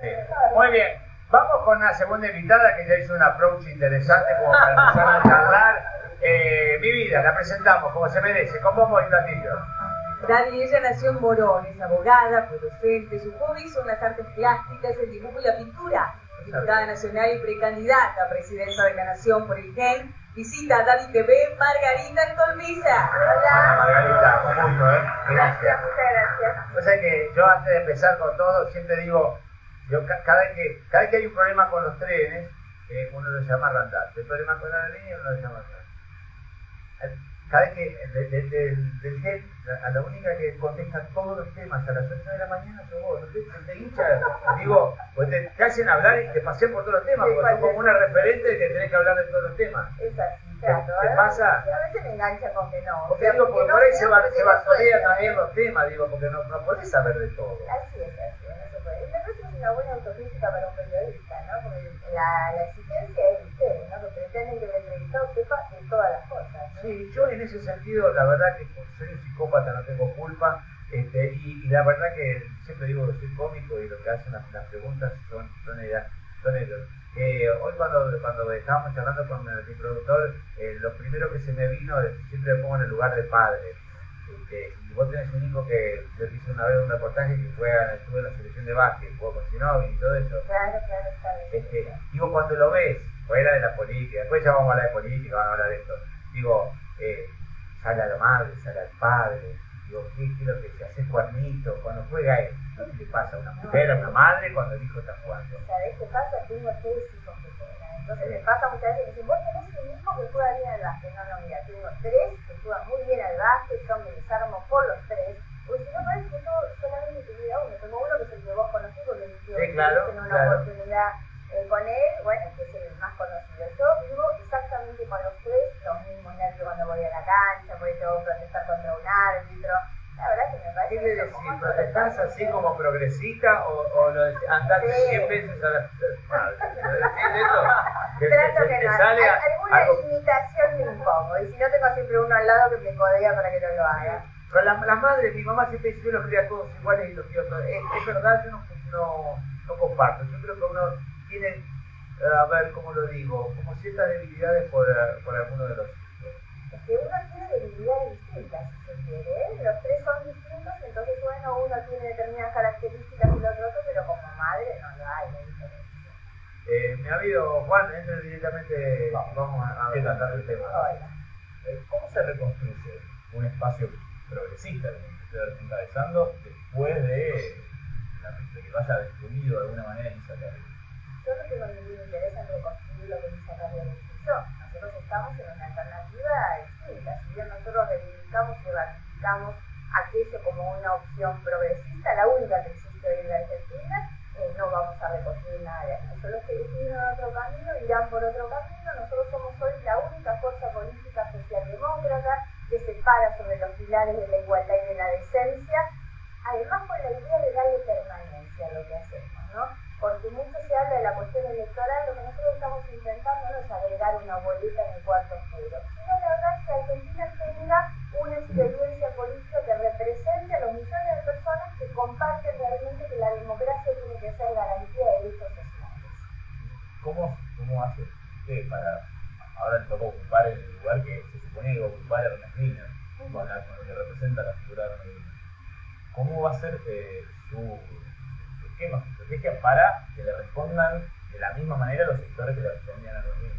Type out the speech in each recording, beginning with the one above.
Sí. Muy bien. Vamos con la segunda invitada que ya hizo un approach interesante como para empezar a charlar. Mi vida, la presentamos como se merece, con bombo y platillo. Dani, ella nació en Morón, es abogada, fue docente, sus hobbies son las artes plásticas, el dibujo y la pintura. Diputada nacional y precandidata a presidenta de la Nación por el GEN. Visita a Davi TV, Margarita Tolmiza. Hola Margarita, un gusto, Gracias, muchas gracias. O sea que yo antes de empezar con todo, siempre digo, cada vez que hay un problema con los trenes, uno lo llama Randall. Si hay problema con la línea, uno lo llama Randall. Cada vez que del GEN, a la única que contesta todos los temas a las 8 de la mañana sos vos, no te hincha, digo, pues te hacen hablar y te pasé por todos los temas, porque sos como una referente que tenés que hablar de todos los temas. Exacto, claro. ¿Qué pasa? A veces me engancha con que no. Porque digo, porque por ahí se bartolean también los temas, digo, porque no podés saber de todo. Así es, no se puede. Me parece que es una buena autocrítica para un periodista, ¿no? Porque la exigencia es de ustedes, ¿no? Que pretenden que el entrevistado sepa de todas las cosas, ¿no? Sí, yo en ese sentido, la verdad que soy un psicópata, no tengo culpa, y la verdad que siempre digo que soy cómico y lo que hacen las preguntas son ellos. Hoy cuando estábamos charlando con mi productor, lo primero que se me vino, siempre me pongo en el lugar de padre. Y vos tenés un hijo que yo hice una vez un reportaje que estuve en la selección de básquet, jugó con Ginóbili y todo eso. Claro, está bien. Digo, cuando lo ves, fuera de la política, después ya vamos a hablar de política, vamos a hablar de esto, digo, sale a la madre, sale al padre, digo, ¿qué es lo que se hace cuernito? Cuando juega él, ¿qué le pasa a una mujer, a una madre cuando el hijo está jugando? ¿Sabés qué pasa? Tengo 3 hijos que juegan. Entonces me pasa muchas veces que dicen, vos tenés un hijo que juega bien al básquet. No, mira, tengo 3 que juegan muy bien al básquet, yo me desarmo por los 3. Porque si no parece que todo solamente tuviera uno. Tengo uno que es el que vos conocés porque tiene una oportunidad con él, bueno, que es el más conocido. Yo vivo exactamente con los 3, los mismos nervios cuando voy a la cancha, porque tengo que protestar contra un árbitro. La verdad que me parece. ¿Qué le decís? ¿Protestás así como progresista o lo decís, andate 100 veces a la madre? ¿No decís eso? Trato que no. Sale Alguna imitación me impongo, y si no tengo siempre uno al lado que me codea para que no lo haga. Pero las madres, mi mamá siempre dice, yo los cría todos iguales y los quiero todos. Es verdad, yo no comparto. Yo creo que uno tiene, a ver cómo lo digo, como ciertas debilidades por alguno de los hijos. Es que uno tiene debilidades distintas, si se quiere, ¿eh? Los 3 son distintos, entonces bueno, uno tiene determinadas características y el otro, pero como madre no lo hay, la diferencia. Me ha habido, Juan, entra directamente, vamos a tratar el tema. Hola. ¿Cómo se reconstruye un espacio progresista como el que ustedes encabezando después de que lo haya destruido de alguna manera Elisa Carrió? Yo no tengo ningún interés en reconstruir lo que Elisa Carrió destruyó. Nosotros estamos en una alternativa distinta. Si bien nosotros reivindicamos y ratificamos aquello como una opción progresista, la única que existe hoy en la Argentina, no vamos a reconstruir nada de eso. Los que deciden otro camino irán por otro camino. Nosotros somos hoy la única fuerza política socialdemócrata que se para sobre los pilares de la igualdad y de la decencia, además con la idea de darle permanencia a lo que hacemos, ¿no? Porque mucho se habla de la cuestión electoral, lo que nosotros estamos intentando no es agregar una boleta en el cuarto oscuro, sino la verdad que Argentina tenga una experiencia política que represente a los millones de personas que comparten realmente que la democracia tiene que ser garantía de derechos sociales. ¿Cómo hace usted para, ahora le tocó ocupar el lugar que se suponía que iba a ocupar Ernestina, con lo que representa la figura de Ernestina? ¿Cómo va a ser su esquema, su estrategia para que le respondan de la misma manera los sectores que le respondían a Ernestina?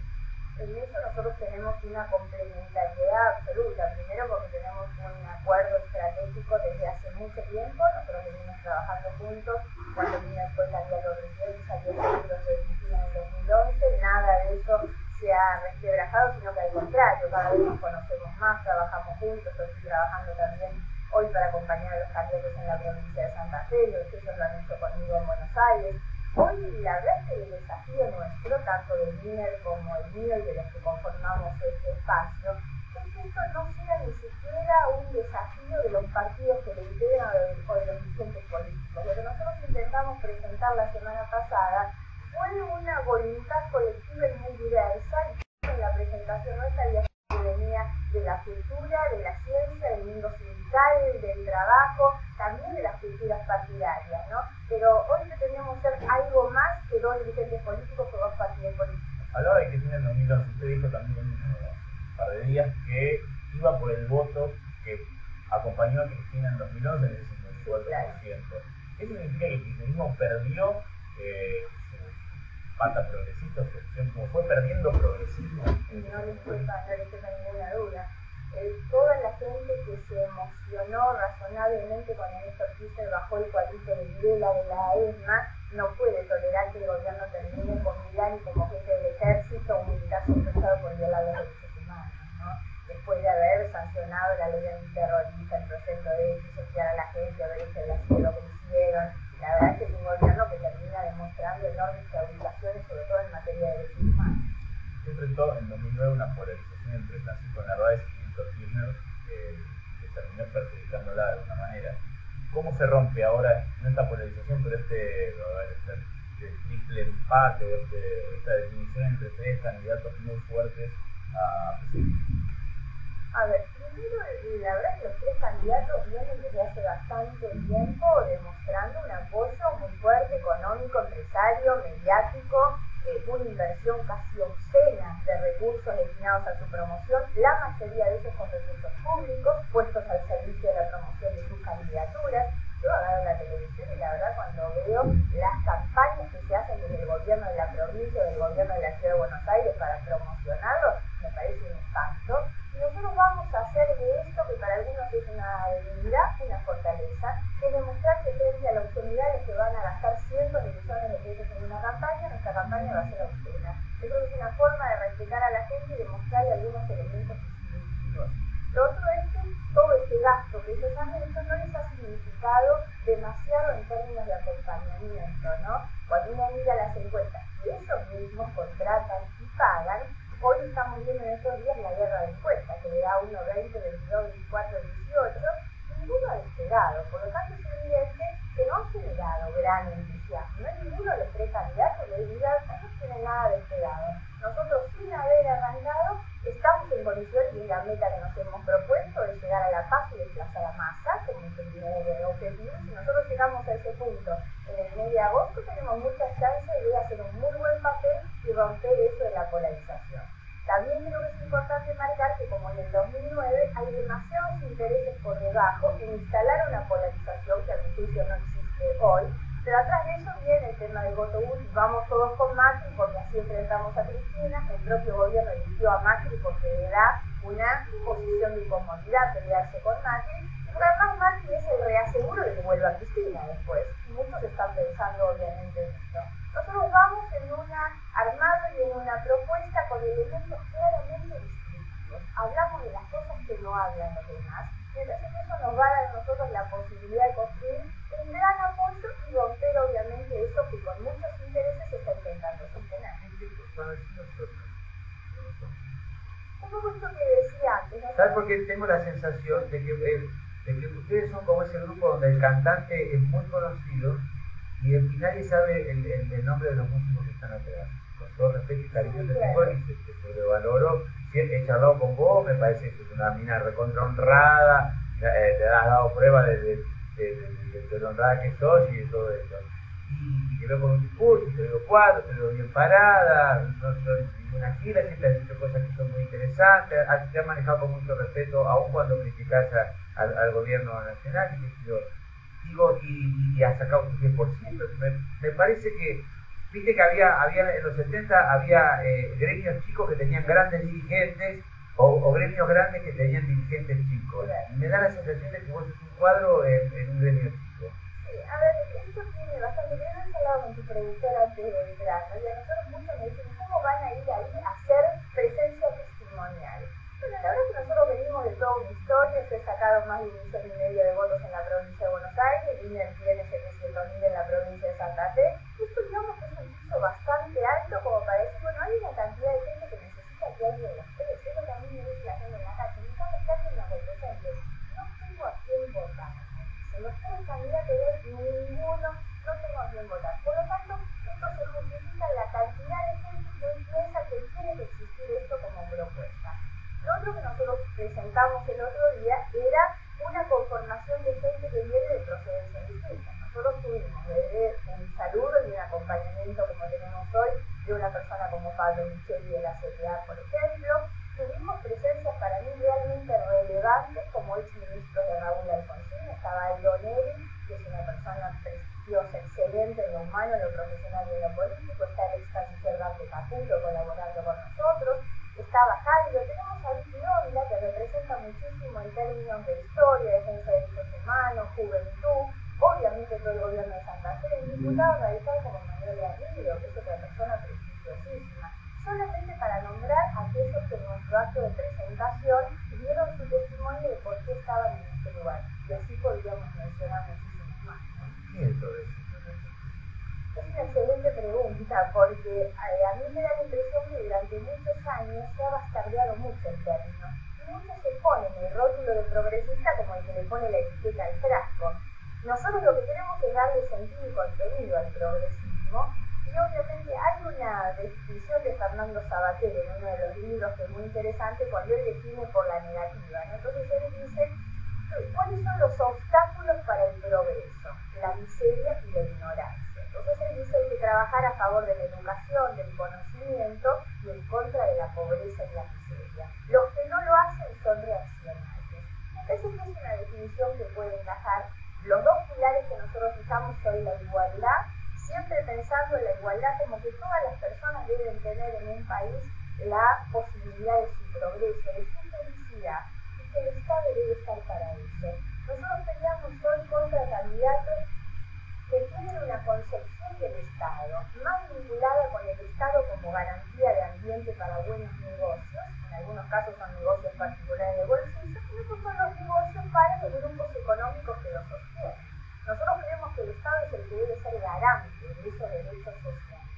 En eso nosotros tenemos una complementariedad absoluta. Primero porque tenemos un acuerdo estratégico desde hace mucho tiempo. Nosotros venimos trabajando juntos. Cuando vino después candidato a presidente salió el libro de Cristina en 2011. Nada de eso se ha resquebrajado, sino que al contrario, cada vez nos conocemos más, trabajamos juntos. Yo estoy trabajando también hoy para acompañar a los candidatos en la provincia de Santa Fe, ellos lo han hecho conmigo en Buenos Aires. Hoy la verdad es que el desafío nuestro, tanto del MIER como el mío y de los que conformamos este espacio, es que esto no sea ni siquiera un desafío de los partidos que lo integran o de los dirigentes políticos. Lo que nosotros intentamos presentar la semana pasada fue una voluntad colectiva y muy diversa, y en la presentación nuestra había que venía de la cultura, de la ciencia, del mundo sindical, del trabajo, también de las culturas partidarias, ¿no? pero hoy pretendemos ser algo más que dos dirigentes políticos o dos partidos políticos. Hablaba de Cristina en 2011, usted dijo también un par de días que iba por el voto que acompañó a Cristina en 2011 en el 54%. ¿Eso significa que el kirchnerismo perdió su pata progresista, su opción, como fue perdiendo progresismo? No les quepa ninguna duda. Toda la gente que se emocionó razonablemente cuando Néstor Kirchner bajó el cuadrito de Videla de la ESMA no puede tolerar que el gobierno termine con Milán como jefe del ejército, un militar sospechado por violar los derechos humanos, ¿no? Después de haber sancionado la ley antiterrorista, el proyecto de disociar a la gente, haber hecho el asilo lo que hicieron, la verdad es que es un gobierno que termina demostrando enormes claudicaciones, sobre todo en materia de derechos humanos. Se enfrentó en 2009 una polarización entre Francisco Narváez y Néstor Kirchner que terminó perjudicándola de alguna manera. ¿Cómo se rompe ahora, no esta polarización, pero este triple empate o esta definición entre tres candidatos muy fuertes a presidente? A ver, primero, la verdad es que los tres candidatos vienen desde hace bastante tiempo demostrando un apoyo muy fuerte, económico, empresario, mediático, una inversión casi obscena de recursos destinados a su promoción, la mayoría de ellos con recursos públicos, puestos al servicio de la promoción de sus candidaturas. Yo agarro la televisión y la verdad cuando veo las campañas que se hacen desde el gobierno de la provincia o del gobierno de la ciudad de Buenos Aires para promocionarlo, me parece un espanto. Y nosotros vamos a hacer de esto, que para algunos es una debilidad, una fortaleza, que demostrar que frente a la obscenidad de que van a gastar cientos de millones de pesos en una campaña, nuestra campaña va a ser obscena. Yo creo que es una forma de respetar a la gente y demostrarle algunos elementos distintivos. Lo otro es que todo este gasto que ellos han hecho no les ha significado demasiado en términos de acompañamiento, ¿no? Cuando uno mira las encuestas que ellos mismos contratan y pagan, hoy estamos viendo en estos días la guerra de encuestas, que le da 1, 20, 22, 24, 18, ninguno ha despegado. Por lo tanto, es evidente que no han generado gran entusiasmo. No hay ninguno de los tres candidatos que diga no tiene nada despegado. Nosotros, sin haber arrancado, estamos en condiciones, y es la meta que nos hemos propuesto, de llegar a La Paz y desplazar a Massa, como es el primer objetivo. Si nosotros llegamos a ese punto en el mes de agosto, tenemos muchas chances de hacer un muy buen papel y romper eso de la polarización. También creo que es importante marcar que, como en el 2009, hay demasiados intereses por debajo en instalar una polarización que a mi juicio no existe hoy, pero atrás de eso viene el tema del voto útil. Vamos todos con Macri porque así enfrentamos a Cristina. El propio gobierno eligió a Macri porque le da una posición de incomodidad pelearse con Macri. Pero además Macri es el reaseguro de que vuelva a Cristina después. Y muchos están pensando obviamente en esto. Nosotros vamos en una armado y en una propuesta con elementos claramente distintivos. Hablamos de las cosas que no hablan los demás. Y entonces eso nos va a dar a nosotros la posibilidad de construir un gran apoyo y romper obviamente eso que con muchos intereses se está intentando sostener. Un poco esto que decía antes, ¿no? ¿Sabes por qué tengo la sensación de que ustedes son como ese grupo donde el cantante es muy conocido y nadie sabe el nombre de los músicos que están atrás? Con todo respeto y cariño te tengo y te sobrevaloro. Si he charlado con vos, me parece que es una mina recontra honrada, te has dado prueba de lo honrada que sos y de todo esto. Y te veo con un discurso, te veo cuadro, te veo bien parada, no soy ninguna gira, siempre has dicho cosas que son muy interesantes, te has manejado con mucho respeto, aun cuando criticas al gobierno nacional, y has sacado un 10%. Me parece que, viste que había en los 70 había gremios chicos que tenían grandes dirigentes, o gremios grandes que tenían dirigentes chicos. Y me da la sensación de que vos sos un cuadro en un gremio chico. Sí, a ver, esto tiene bastante bien. He hablado con tu productora antes de entrar, ¿no? Y a nosotros muchos me dicen, ¿cómo van a ir ahí a hacer presencia testimonial? Bueno, la verdad es que nosotros venimos de toda una historia. Se sacaron más de 1,5 millones de votos en la provincia de Buenos Aires, tiene 700.000 en la provincia de Santa Fe. Esto, digamos, que es un piso bastante alto como para decir, bueno, hay una cantidad de gente que necesita que alguien los precie. Eso también me dice la gente en la calle, necesitamos que alguien nos represente. No tengo a quién votar. Los tres candidatos, ninguno, no tengo a quién votar. Por lo tanto, esto se justifica en la cantidad acompañamiento como tenemos hoy de una persona como Pablo Micheli de la CTA, por ejemplo. Tuvimos presencias para mí realmente relevantes como exministro de Raúl Alfonsín, estaba Aldo Neri, que es una persona prestigiosa, excelente en lo humano, en lo profesional y en lo político, está el ex canciller Dante Caputo colaborando con nosotros, estaba Jairo, tenemos a Vicky Onda, que representa muchísimo en términos de historia, defensa de derechos humanos, juventud, obviamente todo el gobierno de Santa Fe, el diputado radical como Manuel Garrido, que es otra persona prestigiosísima, solamente para nombrar a aquellos que en nuestro acto de presentación dieron su testimonio de por qué estaban en este lugar, y así podríamos mencionar muchísimos más, ¿no? ¿Qué es todo eso? Es una excelente pregunta, porque a mí me da la impresión que durante muchos años se ha bastardeado mucho el término. Y muchos se ponen el rótulo de progresista como el que le pone la etiqueta al frasco. Nosotros lo que queremos es darle sentido y contenido al progresismo, y obviamente hay una definición de Fernando Sabater en uno de los libros que es muy interesante cuando él define por la negativa, ¿no? Entonces él dice, ¿cuáles son los obstáculos para el progreso? La miseria y la ignorancia. Entonces él dice que hay que trabajar a favor de la educación, del conocimiento y en contra de la pobreza y la miseria. Los que no lo hacen son reaccionarios. Entonces es una definición que puede encajar. Los dos pilares que nosotros fijamos son la igualdad, siempre pensando en la igualdad como que todas las personas deben tener en un país la posibilidad de su progreso, de su felicidad, y que el Estado debe estar para eso. Nosotros peleamos hoy contra candidatos que tienen una concepción del Estado más vinculada con el Estado como garantía de ambiente para buenos negocios, en algunos casos son negocios particulares de bolsillo, y otros son los negocios para los grupos económicos que los sostienen. Nosotros creemos que el Estado es el que debe ser garante de esos derechos sociales.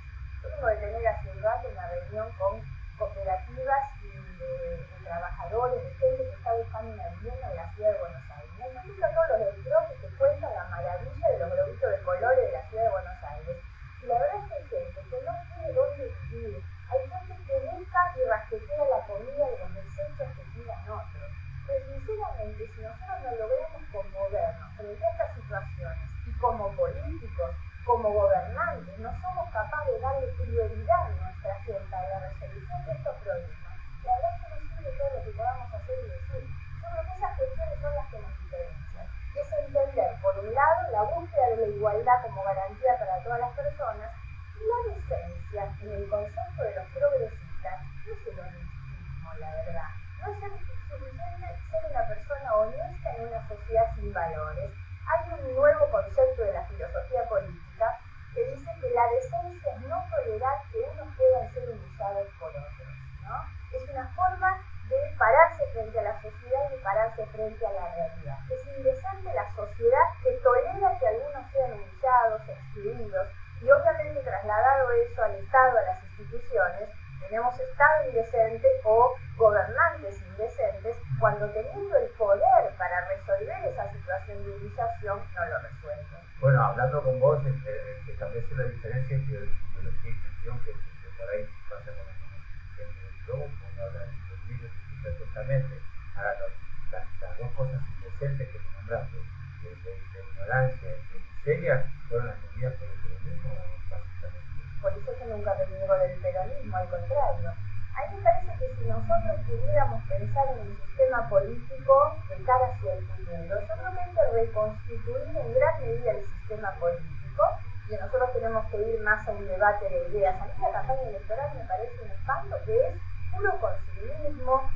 Yo tengo que tener hace un rato una reunión con cooperativas y de trabajadores, de gente que está buscando una vivienda en la ciudad de Buenos Aires. Me gusta todos los desgloses que cuentan la maravilla de los globitos de colores de la ciudad de Buenos Aires. Y la verdad es que hay gente que no tiene dónde vivir. Hay gente que deja y rasquetea la comida de los desechos que tiran otros. Pero sinceramente, si nosotros no logramos conmovernos frente a estas situaciones y como políticos, como gobernantes, no somos capaces de darle prioridad a nuestra agenda a la resolución de estos problemas, la verdad es que no sirve todo lo que podamos hacer y decir. Yo creo que esas cuestiones son las que nos diferencian. Es entender, por un lado, la búsqueda de la igualdad como garantía para todas las personas, y la decencia en el concepto de los progresistas no es el honestismo, la verdad. No es suficiente ser una persona honesta en una sociedad sin valores. Hay un nuevo concepto de la filosofía política que dice que la decencia es no tolerar que unos puedan ser humillados por otros, ¿no? Es una forma de pararse frente a la sociedad y pararse frente a la realidad. Es indecente la sociedad que tolera que algunos sean humillados, excluidos, y obviamente trasladado eso al Estado, a las instituciones, tenemos Estado indecente o gobernantes indecentes cuando teniendo el poder para resolver esa situación de humillación no lo resuelven. Bueno, hablando con vos, que también sé la diferencia entre ideología y gestión que por ahí pasa con el grupo, cuando hablan de los medios, perfectamente. Ahora, las dos cosas indecentes que te nombraste, de ignorancia y de miseria, fueron atendidas por el peronismo, básicamente. Por eso yo nunca reniego del peronismo, al contrario. A mí me parece que si nosotros pudiéramos pensar en un sistema político de cara hacia el futuro, yo creo que hay que reconstituir en gran medida el sistema político, y nosotros tenemos que ir más a un debate de ideas. A mí la campaña electoral me parece un espanto que es puro consumismo,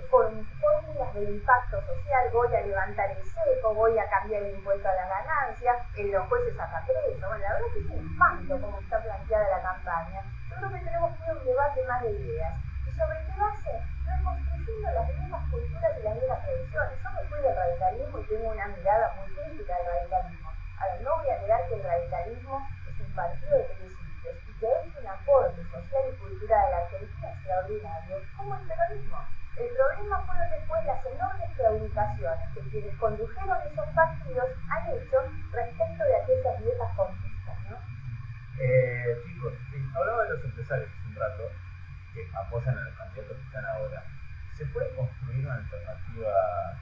fórmulas de impacto social, voy a levantar el cepo, voy a cambiar el impuesto a las ganancias, los jueces hasta preso. Bueno, la verdad es que es un espanto como está planteada la campaña. Yo creo que tenemos que ir a un debate más de ideas. ¿Y sobre qué base? Reconstruyendo las mismas culturas y las mismas tradiciones. Yo me fui del radicalismo y tengo una mirada muy crítica al radicalismo. Ahora, no voy a negar que el radicalismo es un partido de principios y que es un aporte social y cultural a la Argentina extraordinario, como el peronismo. El problema fueron después las enormes claudicaciones que quienes condujeron esos partidos han hecho respecto de aquellas viejas conquistas, ¿no? Chicos, hablaba de los empresarios hace un rato que apoyan a los candidatos que están ahora. ¿Se puede construir una alternativa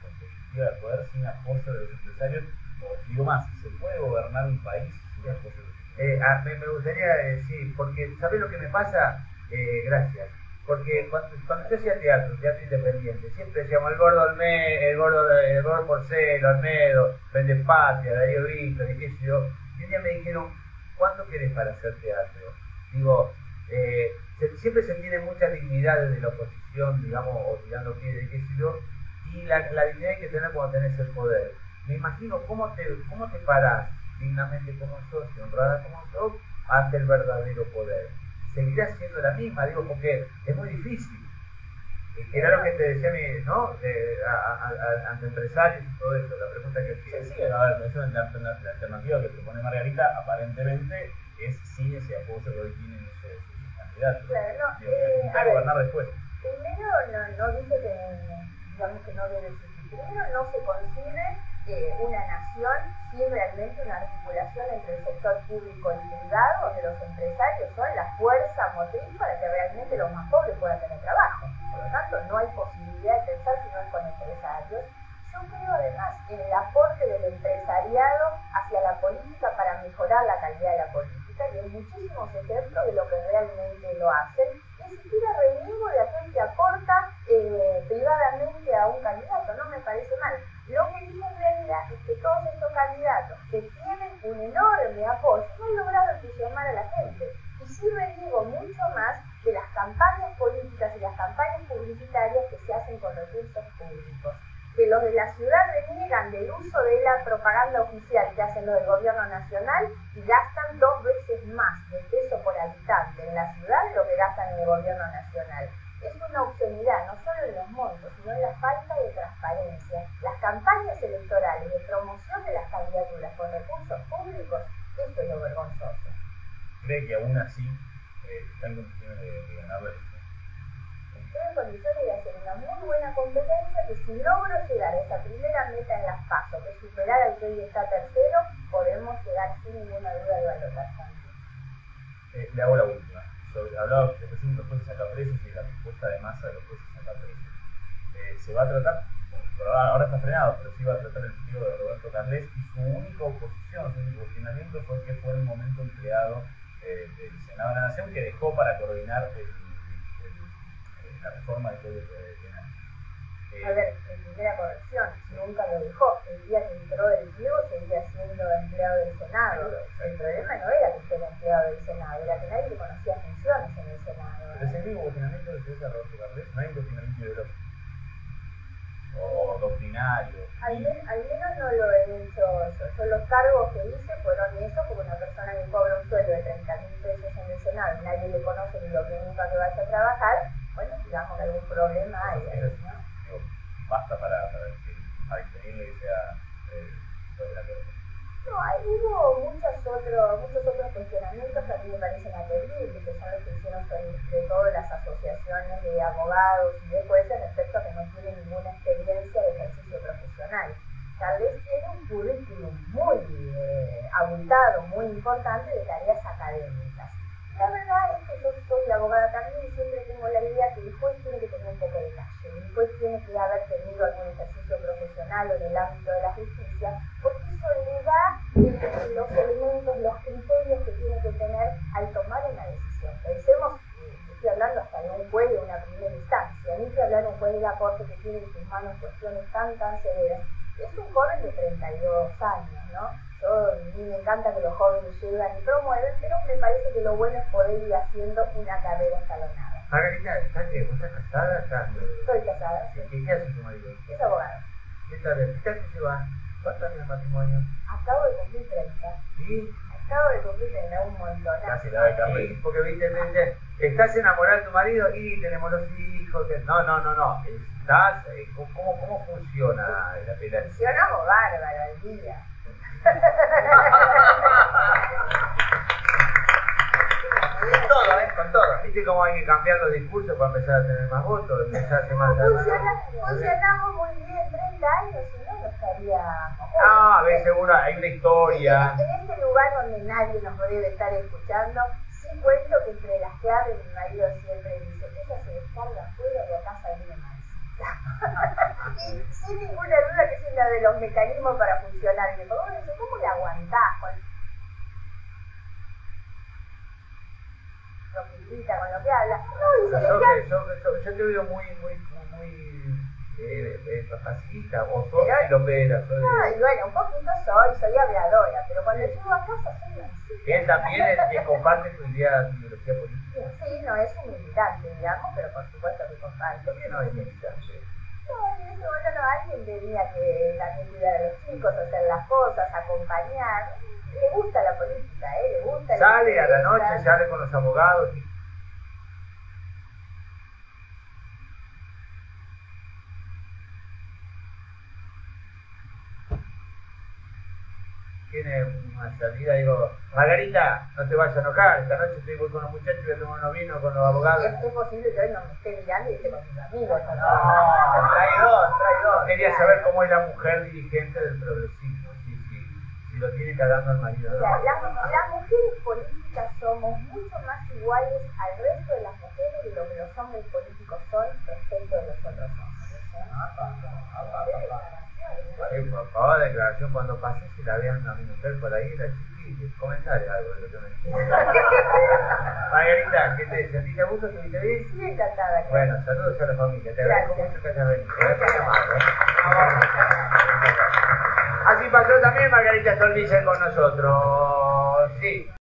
competitiva de poder sin apoyo de los empresarios? O digo más, ¿se puede gobernar un país sin apoyo de los empresarios? Me gustaría decir, porque ¿sabés lo que me pasa? Gracias. Porque cuando yo hacía teatro independiente, siempre decíamos el gordo el gordo Porcel, Olmedo, Patria, Darío Víctor, y qué sé yo. Y un día me dijeron, ¿cuánto querés para hacer teatro? Digo, siempre se tiene mucha dignidad desde la oposición, digamos, o tirando piedras, qué sé yo, y la dignidad hay que tener cuando tenés el poder. Me imagino cómo te parás dignamente como sos y honrada como sos ante el verdadero poder. Seguirá siendo la misma, digo, porque es muy difícil. Era lo que te decía ¿no? Ante empresarios y todo eso, la pregunta que hacía. Sí, a ver, la alternativa que propone Margarita aparentemente es sin ese apoyo que hoy tienen esos candidatos. Claro, necesitan gobernar después. Primero, no dice que, digamos, que no debe existir. Primero, no se concibe una nación sin realmente una articulación entre el sector público y privado, donde los empresarios son la fuerza motriz para que realmente los más pobres puedan tener trabajo. Por lo tanto, no hay posibilidad de pensar si no es con empresarios. Yo creo además en el aporte del empresariado hacia la política para mejorar la calidad de la política, y hay muchísimos ejemplos de lo que realmente lo hacen. Ni siquiera reniego de aquel que aporta privadamente a un candidato, no me parece mal. Lo que digo en realidad es que todos estos candidatos que tienen un enorme apoyo no han logrado entusiasmar a la gente. Y sí reniego mucho más de las campañas políticas y las campañas publicitarias que se hacen con recursos públicos. Que los de la ciudad reniegan del uso de la propaganda oficial que hacen los del gobierno nacional y gastan 2 veces más de peso por habitante en la ciudad de lo que gastan en el gobierno nacional. Es una obscenidad, no solo en los montos, sino en la falta de transparencia. Las campañas electorales de promoción de las candidaturas con recursos públicos, esto es lo vergonzoso. ¿Cree que aún así está en condiciones de ganar la elección? Estoy en condiciones de hacer una muy buena competencia que si logro llegar a esa primera meta en las PASO, que es superar al que hoy está tercero, podemos llegar sin ninguna duda de balotaje. Le hago la última. Hablaba recién de los jueces acaprecios y la respuesta de masa de los jueces acaprecios. Se va a tratar, ahora está frenado, pero sí va a tratar el periodo de Roberto Carles, y su única oposición, su único cuestionamiento fue que fue el momento empleado del Senado de la Nación, que dejó para coordinar la reforma del Código Penal. A ver, en primera corrección, nunca lo dejó. El día que entró del pliego seguía siendo empleado del Senado. El problema no era que fuera empleado del Senado, era que nadie le conocía funciones en el Senado. Pero ese mismo cuestionamiento del juez Roberto Carles no hay un cuestionamiento ideológico o doctrinario. Al menos no lo he hecho yo. Los cargos que hice fueron eso, como una persona que cobra un sueldo de 30.000 pesos en el Senado y nadie le conoce ni lo que nunca que vaya a trabajar. Bueno, digamos que algún problema hay ahí, ¿no? Basta para impedirle que sea lo de la corte. No, hubo muchos otros cuestionamientos que a mí me parecen atendibles, que son los que hicieron sobre todo las asociaciones de abogados y de jueces respecto a que no tienen ninguna experiencia de ejercicio profesional. Carles tiene un currículum muy abultado, muy importante de tareas académicas. La verdad es que yo soy abogada también y siempre tengo la idea que el juez tiene que tener un poco de calle, el juez tiene que haber tenido algún ejercicio profesional en el ámbito de la justicia, porque eso le da los elementos, los criterios que tiene que tener al tomar una decisión. Pensemos, estoy hablando hasta de un juez de una primera instancia, ni que hablar de un juez de la corte que tiene en sus manos cuestiones tan severas. Es un joven de 32 años, ¿no? A mí me encanta que los jóvenes llegan y promueven, pero me parece que lo bueno es poder ir haciendo una carrera escalonada. Margarita, ¿vos estás casada? Estoy casada, sí. ¿Qué hace tu marido? Es abogado. ¿Qué tal? ¿Qué lleva? ¿Cuántos años de matrimonio? Acabo de cumplir 30. ¿Y? Acabo de cumplir 30, un montón. Casi la de Carles. Sí, porque viste, estás enamorado de tu marido y tenemos los hijos. No. ¿Cómo funciona la pelea? Funcionamos bárbaro al día. Con todo. ¿Viste cómo hay que cambiar los discursos para empezar a tener más votos? Funcionamos muy bien, 30 años, si no, no estaríamos. A veces seguro hay una historia. En este lugar donde nadie nos debe estar escuchando, sí cuento que entre las claves mi marido siempre dice: ella se descarga afuera y acá viene mansita. Y sin ninguna duda que es una de los mecanismos para funcionar. Y me pongo, ¿cómo la aguantás? grita, con lo que habla. No, dice, yo te veo muy pacifista, o sos quilombera. No, y bueno, un poquito soy habladora, pero cuando llego a casa soy así. Él también es que comparte tu ideología política. Sí, no es un militante, digamos, pero por supuesto que comparte. ¿Por qué no es militante? No, en ese momento no, alguien tenía que también cuidar a los chicos, hacer las cosas, acompañar. Le gusta la política, le gusta. Sale a la noche, sale con los abogados. Tiene una salida, digo, Margarita, no te vayas a enojar, esta noche estoy con los muchachos, voy a tomar unos vinos con los abogados. Es posible que hoy no me esté mirando y esté con sus amigos. No, traidor. Quería saber cómo es la mujer dirigente del progresismo, si lo tiene cagando al marido. Mira, las mujeres políticas somos mucho más iguales al resto de las mujeres de lo que los hombres políticos son respecto de los otros hombres. Por favor, declaración, cuando pase, si la vean a mi mujer por ahí, la chiqui, comentarle algo de lo que me dice. Margarita, ¿qué te sentiste a gusto? ¿Estuviste bien? Sí, encantada. Bueno, saludos a la familia, te agradezco mucho que hayas venido. Gracias, amable. Así pasó también Margarita Stolbizer con nosotros. Sí.